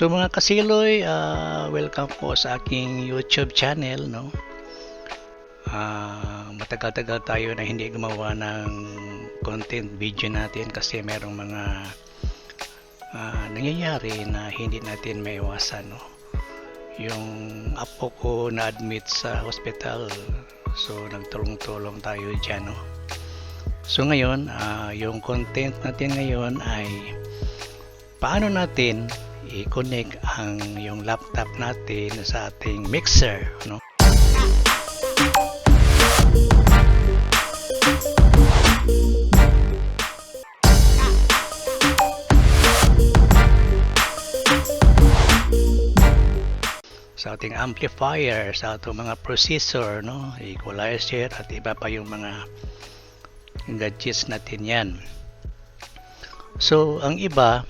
So mga kasiloy, welcome po sa aking YouTube channel, no? Matagal-tagal tayo na hindi gumawa ng content video natin kasi merong mga nangyayari na hindi natin maiwasan, no? Yung apo ko na-admit sa hospital, so nagtulong-tulong tayo dyan, no? So ngayon, yung content natin ngayon ay paano natin i-connect ang yung laptop natin sa ating mixer, no? Sa ating amplifier, sa ating mga processor, no? Equalizer at iba pa yung mga gadgets natin yan. So ang iba,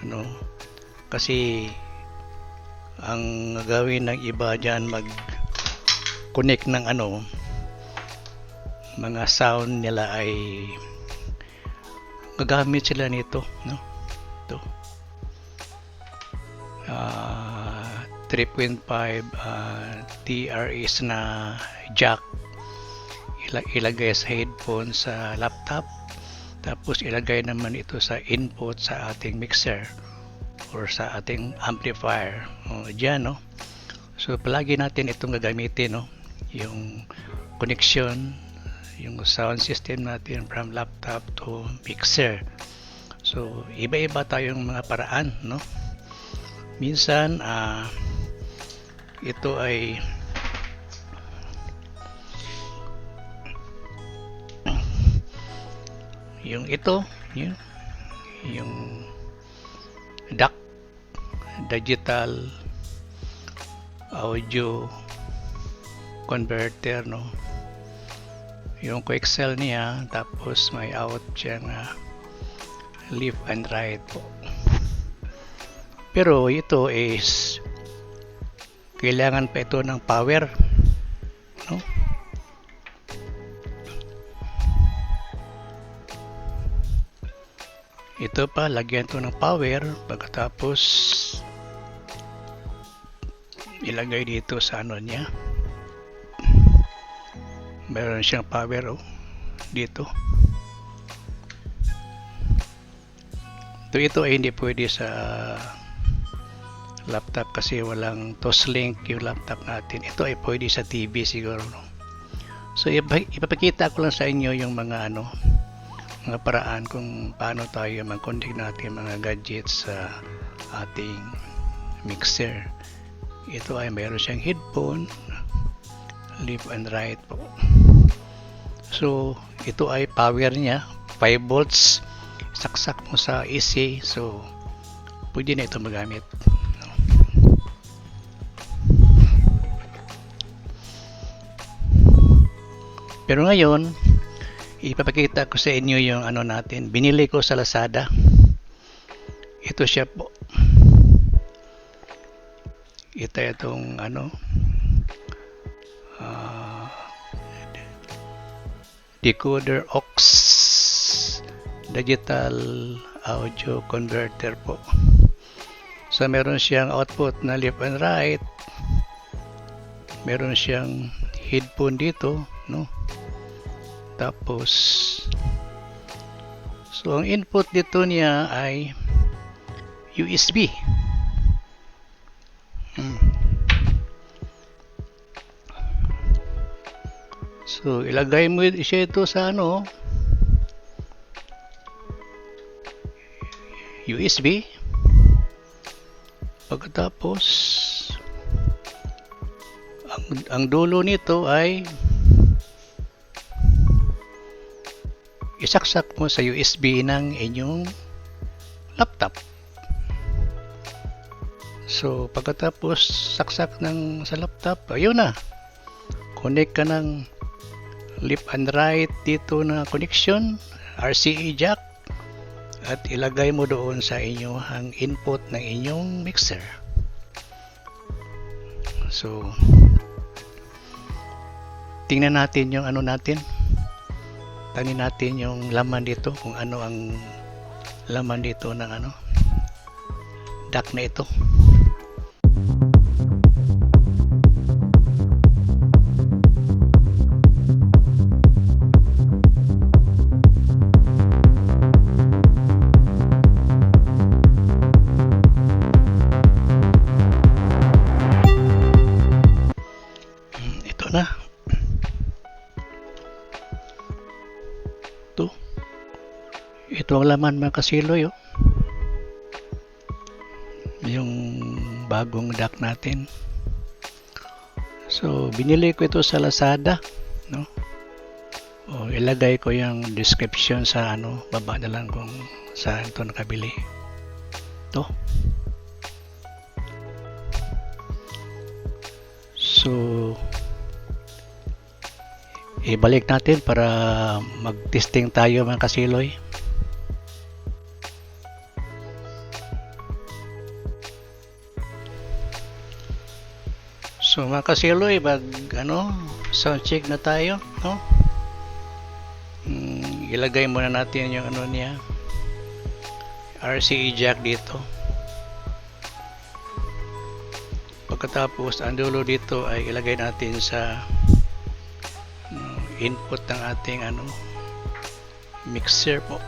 no, kasi ang gawin ng iba dyan mag-connect ng mga sound nila ay gagamit sila nito, no? Ito 3.5 TRS na jack, ilagay sa headphone sa laptop, tapos ilagay naman ito sa input sa ating mixer or sa ating amplifier, dyan, no? So palagi natin itong gagamitin, no? Yung connection, yung sound system natin from laptop to mixer. So iba-iba tayong mga paraan, no? Minsan ito ay yung DAC, digital audio converter, no? Yung coaxial niya, tapos may out siyang left and right po. Pero ito is kailangan pa ito ng power, no? Ito pa, lagyan ito ng power, pagkatapos ilagay dito sa niya. Meron siyang power, dito. Ito ay hindi pwede sa laptop kasi walang toslink yung laptop natin. Ito ay pwede sa TV siguro, no? So ipapakita ko lang sa inyo yung mga mga paraan kung paano tayo mag-connect natin mga gadgets sa ating mixer. Ito ay mayroon siyang headphone, left and right po. So ito ay power niya, 5 volts, saksak mo sa AC, so pwede na ito magamit. Pero ngayon, ipapakita ko sa inyo yung natin. Binili ko sa Lazada. Ito siya po. Ito itong decoder aux digital audio converter po. So meron siyang output na left and right. Meron siyang headphone dito, no? Tapos so ang input dito niya ay USB. So ilagay mo siya ito sa USB. Pagkatapos ang dulo nito ay isaksak mo sa USB ng inyong laptop. So pagkatapos saksak sa laptop, ayun na, connect ka ng left and right dito na connection, RCA jack, at ilagay mo doon sa inyong input ng inyong mixer. So tingnan natin yung natin. Tanin natin yung laman dito, kung ano ang laman dito ng DAC na ito. Ito na. Ito ang laman mga kasiloy, oh. Yung bagong duck natin. So, binili ko ito sa Lazada, no? O, ilagay ko yung description sa baba na lang kung saan ito nakabili. Ito. So, ibalik natin para mag-testing tayo mga kasiloy. So mga kasiloy, sound check na tayo, no? Ilagay muna natin yung niya, RCA jack dito. Pagkatapos ang dulo dito ay ilagay natin sa input ng ating mixer po.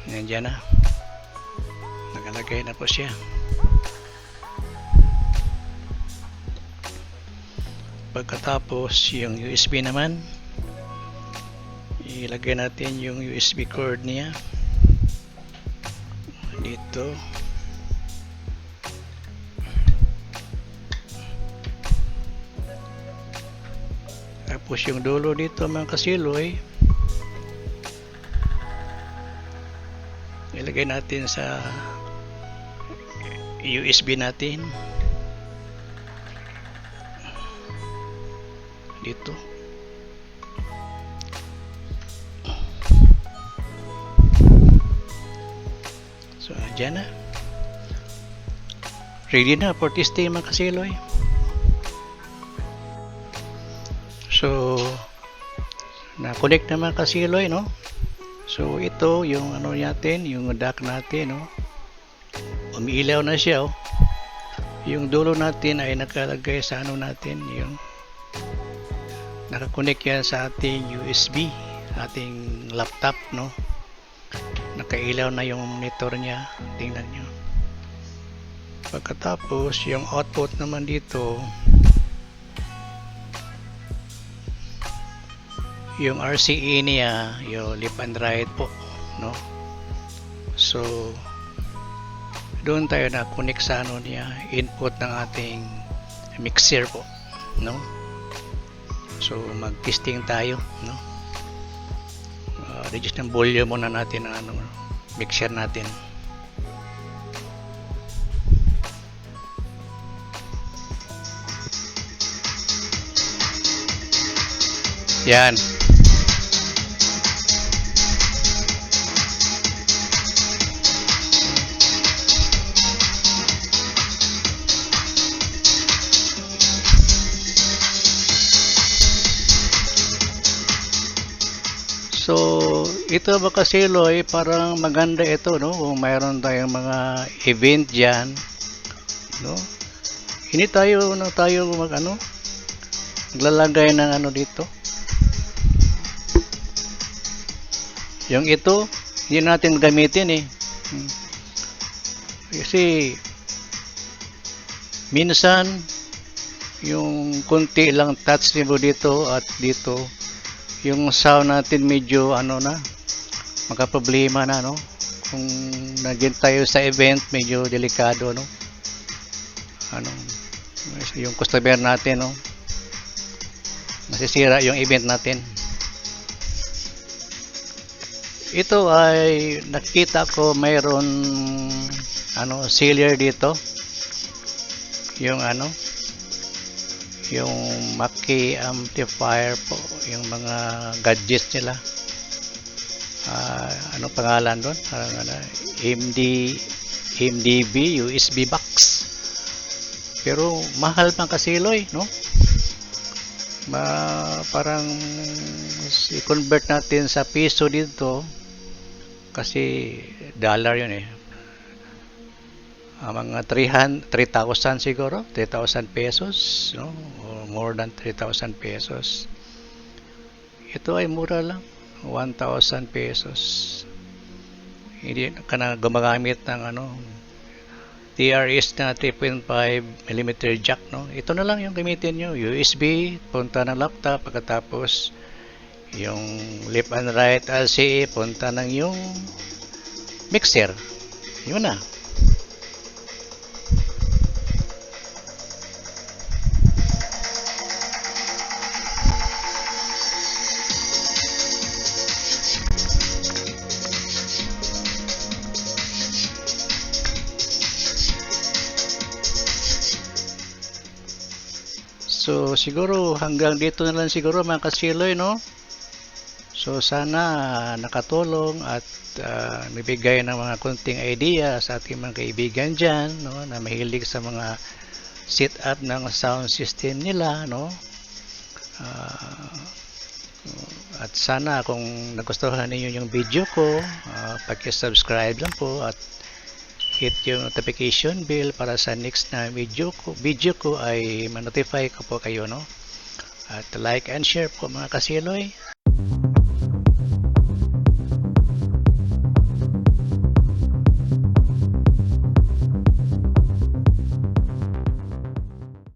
Nandiyan na, nakalagay na po siya. Pagkatapos yung USB naman, ilagay natin yung USB cord niya dito. Tapos yung dulo dito mga kasiloy, ilagay natin sa USB natin dito. So dyan na, ready na for testing mga kasiloy. So na-connect na mga kasiloy, no? So ito yung natin, yung duck natin, no? Umiilaw na siya, oh. Yung dulo natin ay nakalagay sa natin, yung nakakonect yan sa ating USB, ating laptop, no? Nakailaw na yung monitor niya. Tingnan nyo. Pagkatapos yung output naman dito, yung RCA niya, yung left and right po, no? So doon tayo na connect sa niya, input ng ating mixer po, no? So mag-testing tayo, no? Reduce ng volume muna natin ang mixer natin. Yan. So ito ba kasiloy, parang maganda ito, no? Kung mayroon tayong mga event diyan, no? Hindi tayo maglalagay ng dito. Yung ito, hindi natin gamitin eh. Kasi minsan yung kunti lang touch mo dito at dito, yung sound natin medyo magka-problema na, no? Kung naging tayo sa event, medyo delikado, no? Yung customer natin, no? Masisira yung event natin. Ito ay nakita ko mayroon sealer dito. Yung yung Mackie amplifier po, yung mga gadgets nila. Ano pangalan doon? MDB USB box. Pero mahal pang kasiloy, no? Parang i-convert natin sa piso dito, kasi dollar yun eh. mga 3,000 siguro, 3,000 pesos, no? Or more than 3,000 pesos. Ito ay mura lang, 1,000 pesos. Hindi ka na gumagamit ng TRS na 3.5mm jack, no? Ito na lang yung gamitin nyo, USB, punta ng laptop, pagkatapos yung left and right LCA, punta ng yung mixer. Yun na. So siguro hanggang dito na lang siguro mga kasiloy, no? So sana nakatulong at nabigay ng mga konting idea sa ating mga kaibigan dyan, no? Na mahilig sa mga setup ng sound system nila, no? Ah, at sana kung nagustuhan ninyo yung video ko, paki-subscribe lang po at hit yung notification bell para sa next na video ko ay ma-notify ko po kayo, no? At like and share po mga kasiloy.